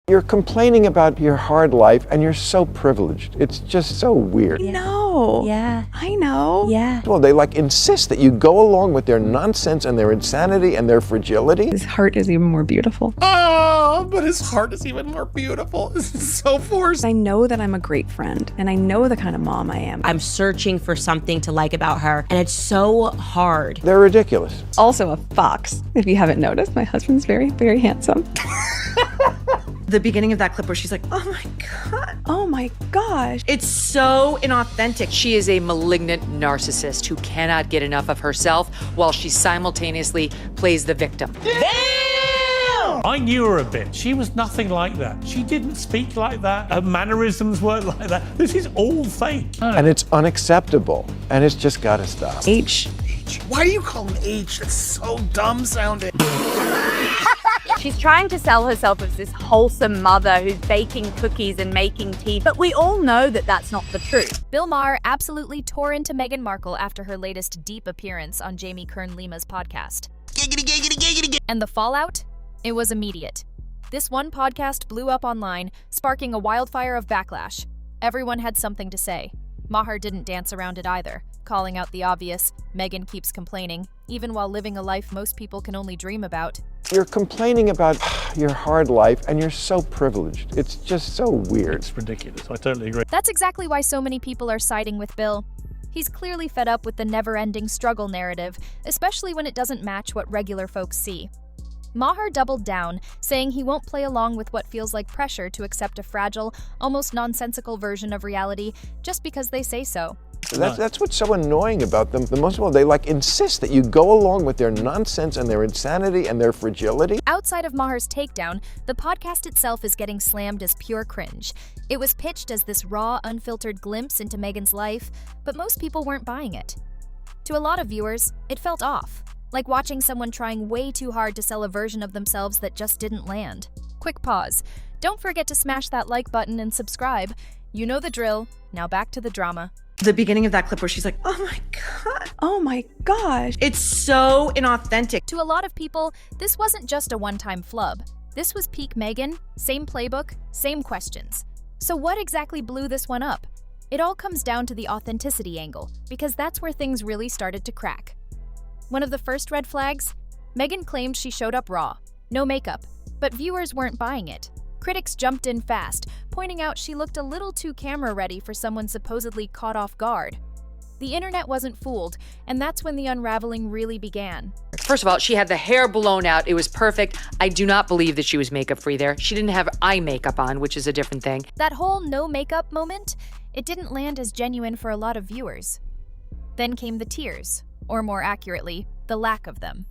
You're complaining about your hard life and you're so privileged. It's just so weird. No. Yeah. I know. Yeah. Well, they insist that you go along with their nonsense and their insanity and their fragility. His heart is even more beautiful. Oh, but his heart is even more beautiful. This is so forced. I know that I'm a great friend, and I know the kind of mom I am. I'm searching for something to like about her, and it's so hard. They're ridiculous. Also a fox. If you haven't noticed, my husband's very, very handsome. The beginning of that clip where she's like, oh my God. Oh my gosh. It's so inauthentic. She is a malignant narcissist who cannot get enough of herself while she simultaneously plays the victim. I knew her a bit. She was nothing like that. She didn't speak like that. Her mannerisms weren't like that. This is all fake. And it's unacceptable. And it's just got to stop. H. Why do you call him H? That's so dumb sounding. She's trying to sell herself as this wholesome mother who's baking cookies and making tea, but we all know that that's not the truth. Bill Maher absolutely tore into Meghan Markle after her latest deep appearance on Jamie Kern Lima's podcast. And the fallout? It was immediate. This one podcast blew up online, sparking a wildfire of backlash. Everyone had something to say. Maher didn't dance around it either, calling out the obvious, Meghan keeps complaining, even while living a life most people can only dream about. You're complaining about your hard life and you're so privileged. It's just so weird. It's ridiculous. I totally agree. That's exactly why so many people are siding with Bill. He's clearly fed up with the never-ending struggle narrative, especially when it doesn't match what regular folks see. Maher doubled down, saying he won't play along with what feels like pressure to accept a fragile, almost nonsensical version of reality just because they say so. That's what's so annoying about them. The most of all, they insist that you go along with their nonsense and their insanity and their fragility. Outside of Maher's takedown, the podcast itself is getting slammed as pure cringe. It was pitched as this raw, unfiltered glimpse into Meghan's life, but most people weren't buying it. To a lot of viewers, it felt off, like watching someone trying way too hard to sell a version of themselves that just didn't land. Quick pause. Don't forget to smash that like button and subscribe. You know the drill. Now back to the drama. The beginning of that clip where she's like, oh my God. Oh my gosh. It's so inauthentic. To a lot of people, this wasn't just a one-time flub. This was peak Meghan, same playbook, same questions. So what exactly blew this one up? It all comes down to the authenticity angle, because that's where things really started to crack. One of the first red flags? Meghan claimed she showed up raw, no makeup, but viewers weren't buying it. Critics jumped in fast, pointing out she looked a little too camera-ready for someone supposedly caught off guard. The internet wasn't fooled, and that's when the unraveling really began. First of all, she had the hair blown out. It was perfect. I do not believe that she was makeup-free there. She didn't have eye makeup on, which is a different thing. That whole no makeup moment, it didn't land as genuine for a lot of viewers. Then came the tears, or more accurately, the lack of them.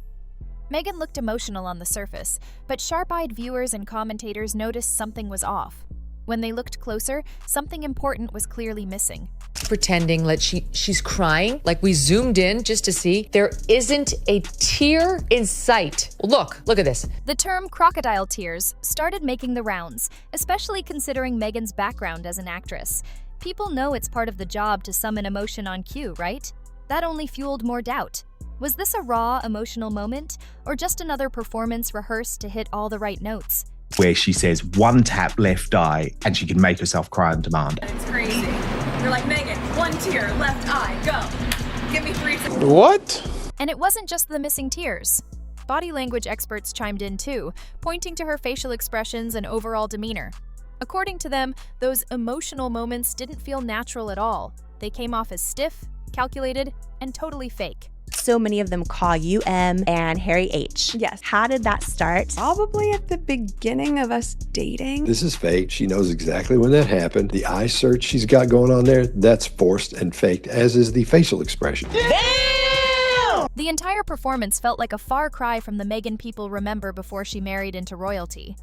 Meghan looked emotional on the surface, but sharp-eyed viewers and commentators noticed something was off. When they looked closer, something important was clearly missing. Pretending like she's crying, like we zoomed in just to see. There isn't a tear in sight. Look at this. The term crocodile tears started making the rounds, especially considering Meghan's background as an actress. People know it's part of the job to summon emotion on cue, right? That only fueled more doubt. Was this a raw, emotional moment, or just another performance rehearsed to hit all the right notes? Where she says one tap left eye and she can make herself cry on demand. It's crazy. They're like, Meghan, one tear, left eye, go. Give me 3 seconds. What? And it wasn't just the missing tears. Body language experts chimed in too, pointing to her facial expressions and overall demeanor. According to them, those emotional moments didn't feel natural at all. They came off as stiff, calculated, and totally fake. So many of them call you M and Harry H. Yes. How did that start? Probably at the beginning of us dating. This is fake. She knows exactly when that happened. The eye search she's got going on there, that's forced and faked, as is the facial expression. Damn! The entire performance felt like a far cry from the Meghan people remember before she married into royalty.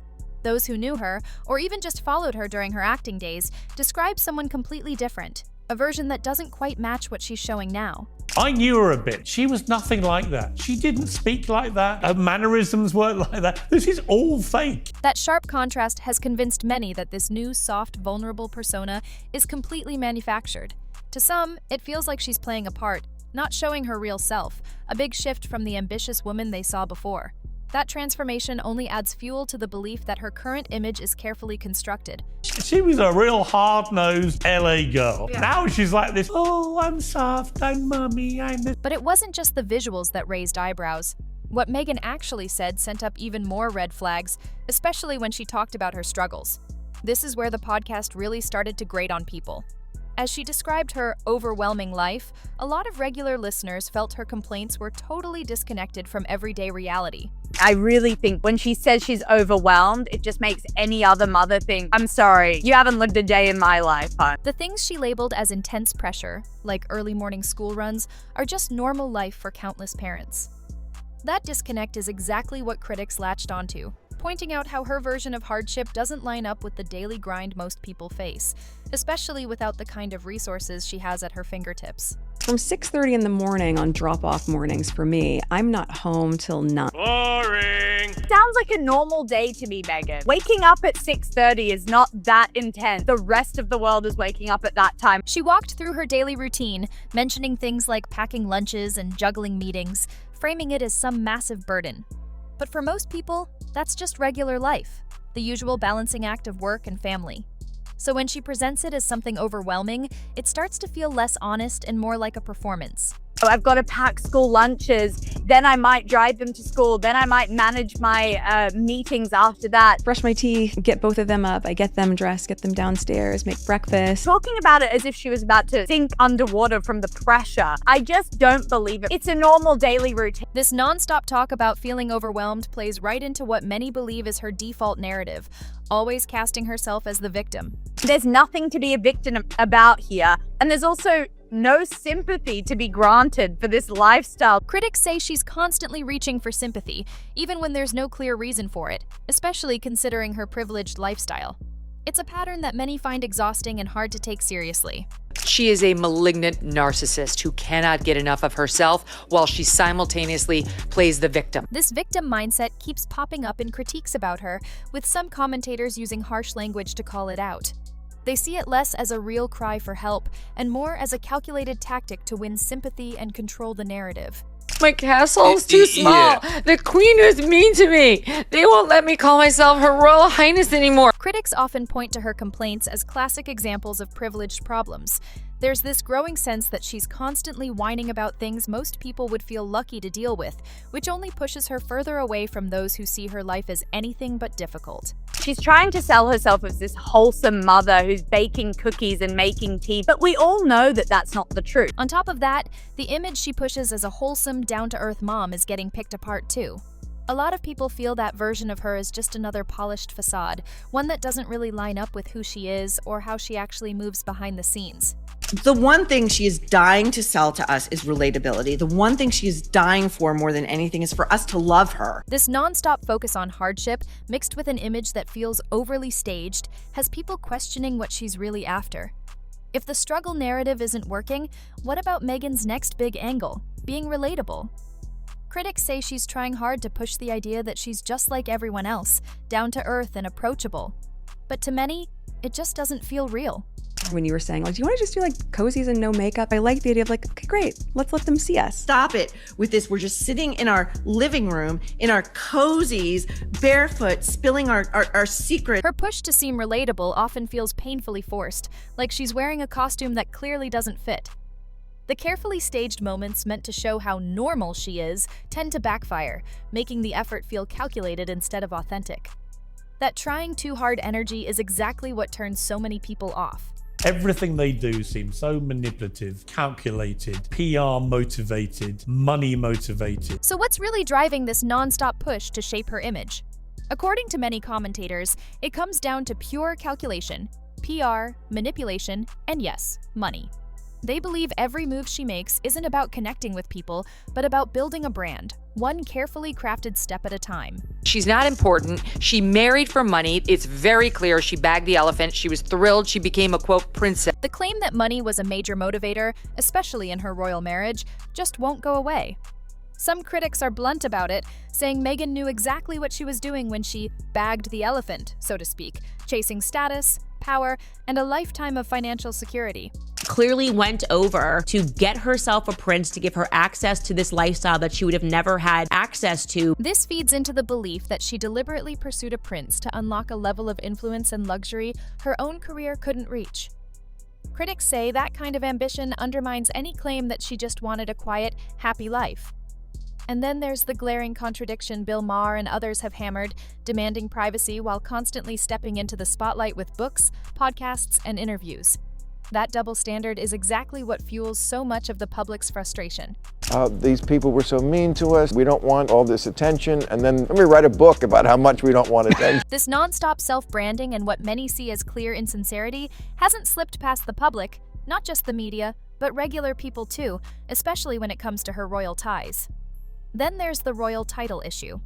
Those who knew her, or even just followed her during her acting days, described someone completely different, a version that doesn't quite match what she's showing now. I knew her a bit. She was nothing like that. She didn't speak like that. Her mannerisms weren't like that. This is all fake. That sharp contrast has convinced many that this new, soft, vulnerable persona is completely manufactured. To some, it feels like she's playing a part, not showing her real self, a big shift from the ambitious woman they saw before. That transformation only adds fuel to the belief that her current image is carefully constructed. She was a real hard-nosed LA girl. Yeah. Now she's like this, oh, I'm soft, I'm mummy, I'm this. But it wasn't just the visuals that raised eyebrows. What Meghan actually said sent up even more red flags, especially when she talked about her struggles. This is where the podcast really started to grate on people. As she described her overwhelming life, a lot of regular listeners felt her complaints were totally disconnected from everyday reality. I really think when she says she's overwhelmed, it just makes any other mother think, I'm sorry, you haven't lived a day in my life, hon. The things she labeled as intense pressure, like early morning school runs, are just normal life for countless parents. That disconnect is exactly what critics latched onto, pointing out how her version of hardship doesn't line up with the daily grind most people face, especially without the kind of resources she has at her fingertips. From 6:30 in the morning on drop-off mornings for me, I'm not home till 9. Boring! Sounds like a normal day to me, Meghan. Waking up at 6:30 is not that intense. The rest of the world is waking up at that time. She walked through her daily routine, mentioning things like packing lunches and juggling meetings, framing it as some massive burden. But for most people, that's just regular life, the usual balancing act of work and family. So when she presents it as something overwhelming, it starts to feel less honest and more like a performance. I've got to pack school lunches, then I might drive them to school, then I might manage my meetings after that. Brush my teeth, get both of them up, I get them dressed, get them downstairs, make breakfast. Talking about it as if she was about to sink underwater from the pressure, I just don't believe it. It's a normal daily routine. This nonstop talk about feeling overwhelmed plays right into what many believe is her default narrative, always casting herself as the victim. There's nothing to be a victim about here, and there's also no sympathy to be granted for this lifestyle. Critics say she's constantly reaching for sympathy, even when there's no clear reason for it, especially considering her privileged lifestyle. It's a pattern that many find exhausting and hard to take seriously. She is a malignant narcissist who cannot get enough of herself while she simultaneously plays the victim. This victim mindset keeps popping up in critiques about her, with some commentators using harsh language to call it out. They see it less as a real cry for help and more as a calculated tactic to win sympathy and control the narrative. My castle's too small. Yeah. The queen is mean to me. They won't let me call myself Her Royal Highness anymore. Critics often point to her complaints as classic examples of privileged problems. There's this growing sense that she's constantly whining about things most people would feel lucky to deal with, which only pushes her further away from those who see her life as anything but difficult. She's trying to sell herself as this wholesome mother who's baking cookies and making tea, but we all know that that's not the truth. On top of that, the image she pushes as a wholesome, down-to-earth mom is getting picked apart too. A lot of people feel that version of her is just another polished facade, one that doesn't really line up with who she is or how she actually moves behind the scenes. The one thing she is dying to sell to us is relatability. The one thing she is dying for more than anything is for us to love her. This nonstop focus on hardship, mixed with an image that feels overly staged, has people questioning what she's really after. If the struggle narrative isn't working, what about Meghan's next big angle, being relatable? Critics say she's trying hard to push the idea that she's just like everyone else, down to earth and approachable. But to many, it just doesn't feel real. When you were saying, like, do you want to just do like cozies and no makeup? I like the idea of like, okay, great, let's let them see us. Stop it with this. We're just sitting in our living room, in our cozies, barefoot, spilling our secret. Her push to seem relatable often feels painfully forced, like she's wearing a costume that clearly doesn't fit. The carefully staged moments meant to show how normal she is tend to backfire, making the effort feel calculated instead of authentic. That trying too hard energy is exactly what turns so many people off. Everything they do seems so manipulative, calculated, PR motivated, money motivated. So what's really driving this non-stop push to shape her image? According to many commentators, it comes down to pure calculation, PR, manipulation, and yes, money. They believe every move she makes isn't about connecting with people, but about building a brand, one carefully crafted step at a time. She's not important. She married for money. It's very clear she bagged the elephant. She was thrilled she became a, quote, princess. The claim that money was a major motivator, especially in her royal marriage, just won't go away. Some critics are blunt about it, saying Meghan knew exactly what she was doing when she bagged the elephant, so to speak, chasing status, power, and a lifetime of financial security. clearly went over to get herself a prince to give her access to this lifestyle that she would have never had access to. This feeds into the belief that she deliberately pursued a prince to unlock a level of influence and luxury her own career couldn't reach. Critics say that kind of ambition undermines any claim that she just wanted a quiet, happy life. And then there's the glaring contradiction Bill Maher and others have hammered, demanding privacy while constantly stepping into the spotlight with books, podcasts, and interviews. That double standard is exactly what fuels so much of the public's frustration. These people were so mean to us. We don't want all this attention. And then let me write a book about how much we don't want attention. This nonstop self-branding and what many see as clear insincerity hasn't slipped past the public, not just the media, but regular people too, especially when it comes to her royal ties. Then there's the royal title issue.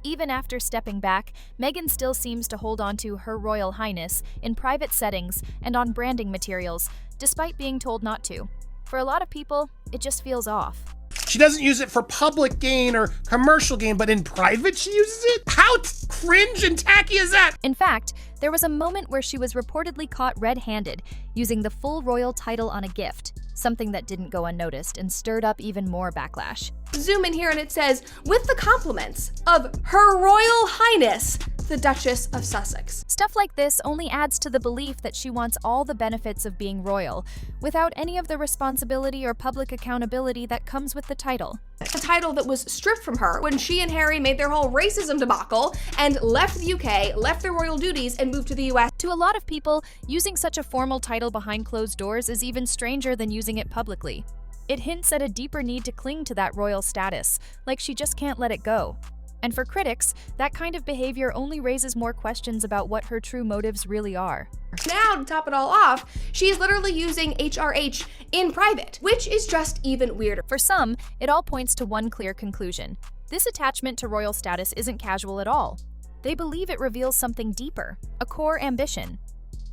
Even after stepping back, Meghan still seems to hold on to Her Royal Highness in private settings and on branding materials, despite being told not to. For a lot of people, it just feels off. She doesn't use it for public gain or commercial gain, but in private she uses it? How cringe and tacky is that? In fact, there was a moment where she was reportedly caught red-handed, using the full royal title on a gift, something that didn't go unnoticed and stirred up even more backlash. Zoom in here and it says, with the compliments of Her Royal Highness, the Duchess of Sussex. Stuff like this only adds to the belief that she wants all the benefits of being royal, without any of the responsibility or public accountability that comes with the title. A title that was stripped from her when she and Harry made their whole racism debacle and left the UK, left their royal duties, and moved to the US. To a lot of people, using such a formal title behind closed doors is even stranger than using it publicly. It hints at a deeper need to cling to that royal status, like she just can't let it go. And for critics, that kind of behavior only raises more questions about what her true motives really are. Now, to top it all off, she is literally using HRH in private, which is just even weirder. For some, it all points to one clear conclusion. This attachment to royal status isn't casual at all. They believe it reveals something deeper, a core ambition.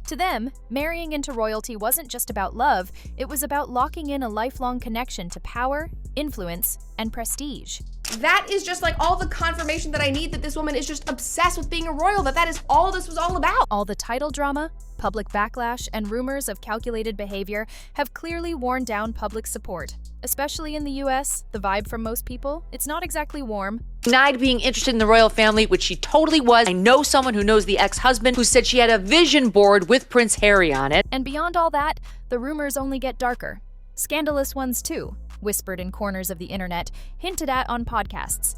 To them, marrying into royalty wasn't just about love, it was about locking in a lifelong connection to power, influence, and prestige. That is just like all the confirmation that I need that this woman is just obsessed with being a royal, that is all this was all about. All the title drama, public backlash, and rumors of calculated behavior have clearly worn down public support. Especially in the US, the vibe from most people, it's not exactly warm. Denied being interested in the royal family, which she totally was. I know someone who knows the ex-husband who said she had a vision board with Prince Harry on it. And beyond all that, the rumors only get darker. Scandalous ones too, whispered in corners of the internet, hinted at on podcasts.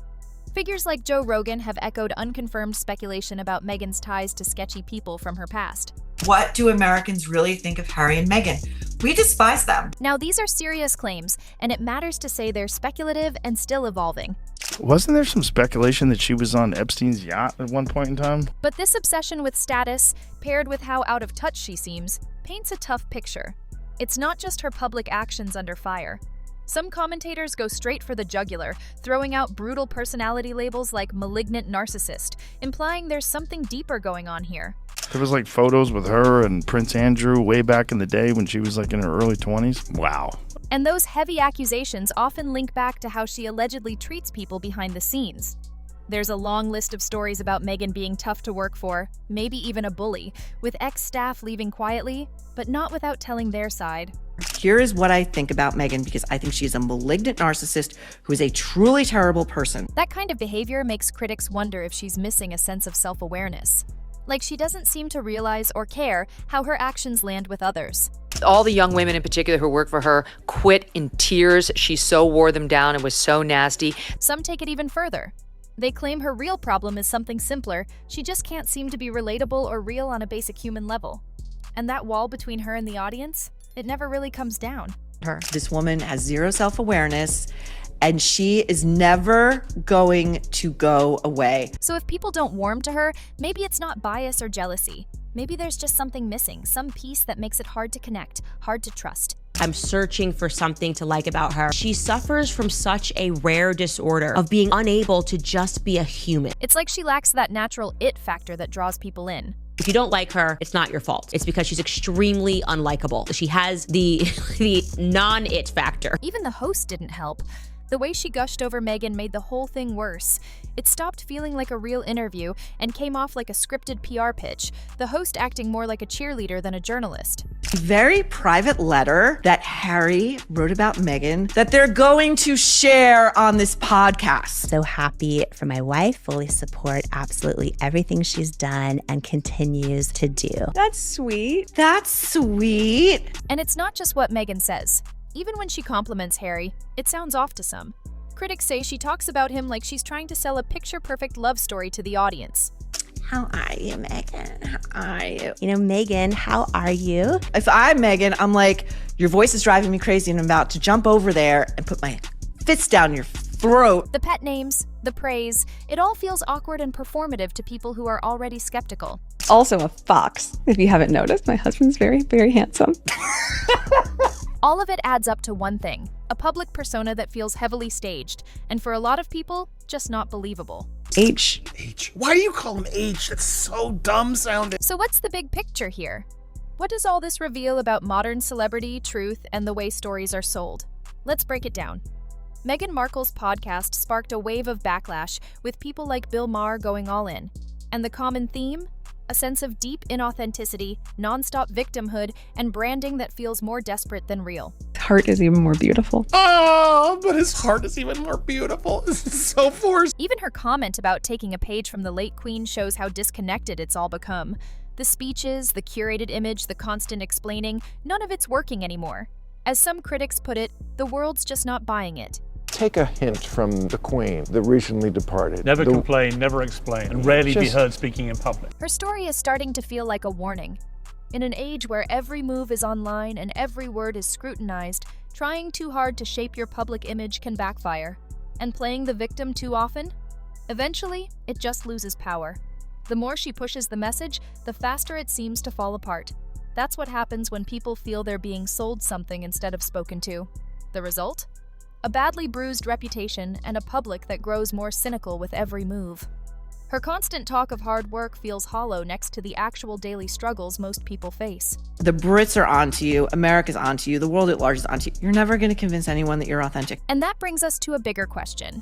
Figures like Joe Rogan have echoed unconfirmed speculation about Meghan's ties to sketchy people from her past. What do Americans really think of Harry and Meghan? We despise them. Now, these are serious claims, and it matters to say they're speculative and still evolving. Wasn't there some speculation that she was on Epstein's yacht at one point in time? But this obsession with status, paired with how out of touch she seems, paints a tough picture. It's not just her public actions under fire. Some commentators go straight for the jugular, throwing out brutal personality labels like malignant narcissist, implying there's something deeper going on here. There was like photos with her and Prince Andrew way back in the day when she was like in her early 20s. Wow. And those heavy accusations often link back to how she allegedly treats people behind the scenes. There's a long list of stories about Meghan being tough to work for, maybe even a bully, with ex-staff leaving quietly, but not without telling their side. Here is what I think about Meghan, because I think she's a malignant narcissist who is a truly terrible person. That kind of behavior makes critics wonder if she's missing a sense of self-awareness. Like she doesn't seem to realize or care how her actions land with others. All the young women in particular who work for her quit in tears. She so wore them down and was so nasty. Some take it even further. They claim her real problem is something simpler. She just can't seem to be relatable or real on a basic human level. And that wall between her and the audience, it never really comes down. This woman has zero self-awareness, and she is never going to go away. So if people don't warm to her, maybe it's not bias or jealousy. Maybe there's just something missing, some piece that makes it hard to connect, hard to trust. I'm searching for something to like about her. She suffers from such a rare disorder of being unable to just be a human. It's like she lacks that natural it factor that draws people in. If you don't like her, it's not your fault. It's because she's extremely unlikable. She has the non-it factor. Even the host didn't help. The way she gushed over Meghan made the whole thing worse. It stopped feeling like a real interview and came off like a scripted PR pitch, the host acting more like a cheerleader than a journalist. Very private letter that Harry wrote about Meghan that they're going to share on this podcast. So happy for my wife, fully support absolutely everything she's done and continues to do. That's sweet. That's sweet. And it's not just what Meghan says. Even when she compliments Harry, it sounds off to some. Critics say she talks about him like she's trying to sell a picture-perfect love story to the audience. How are you, Meghan? How are you? You know, Meghan, how are you? If I'm Meghan, I'm like, your voice is driving me crazy and I'm about to jump over there and put my fists down your throat. The pet names, the praise, it all feels awkward and performative to people who are already skeptical. Also a fox. If you haven't noticed, my husband's very, very handsome. All of it adds up to one thing, a public persona that feels heavily staged, and for a lot of people, just not believable. H. Why do you call him H? That's so dumb sounding. So what's the big picture here? What does all this reveal about modern celebrity, truth, and the way stories are sold? Let's break it down. Meghan Markle's podcast sparked a wave of backlash, with people like Bill Maher going all in. And the common theme? A sense of deep inauthenticity, nonstop victimhood, and branding that feels more desperate than real. Heart is even more beautiful. Oh, but his heart is even more beautiful. This is so forced. Even her comment about taking a page from the late Queen shows how disconnected it's all become. The speeches, the curated image, the constant explaining, none of it's working anymore. As some critics put it, the world's just not buying it. Take a hint from the Queen, the recently departed. Never complain, never explain, and rarely be heard speaking in public. Her story is starting to feel like a warning. In an age where every move is online and every word is scrutinized, trying too hard to shape your public image can backfire. And playing the victim too often? Eventually, it just loses power. The more she pushes the message, the faster it seems to fall apart. That's what happens when people feel they're being sold something instead of spoken to. The result? A badly bruised reputation and a public that grows more cynical with every move. Her constant talk of hard work feels hollow next to the actual daily struggles most people face. The Brits are onto you, America's onto you, the world at large is onto you. You're never going to convince anyone that you're authentic. And that brings us to a bigger question.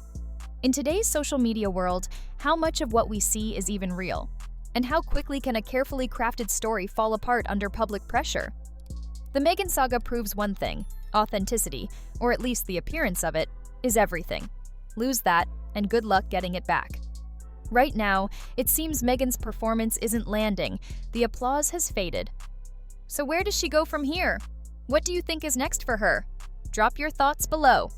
In today's social media world, how much of what we see is even real? And how quickly can a carefully crafted story fall apart under public pressure? The Meghan saga proves one thing: authenticity, or at least the appearance of it, is everything. Lose that, and good luck getting it back. Right now, it seems Meghan's performance isn't landing. The applause has faded. So where does she go from here? What do you think is next for her? Drop your thoughts below.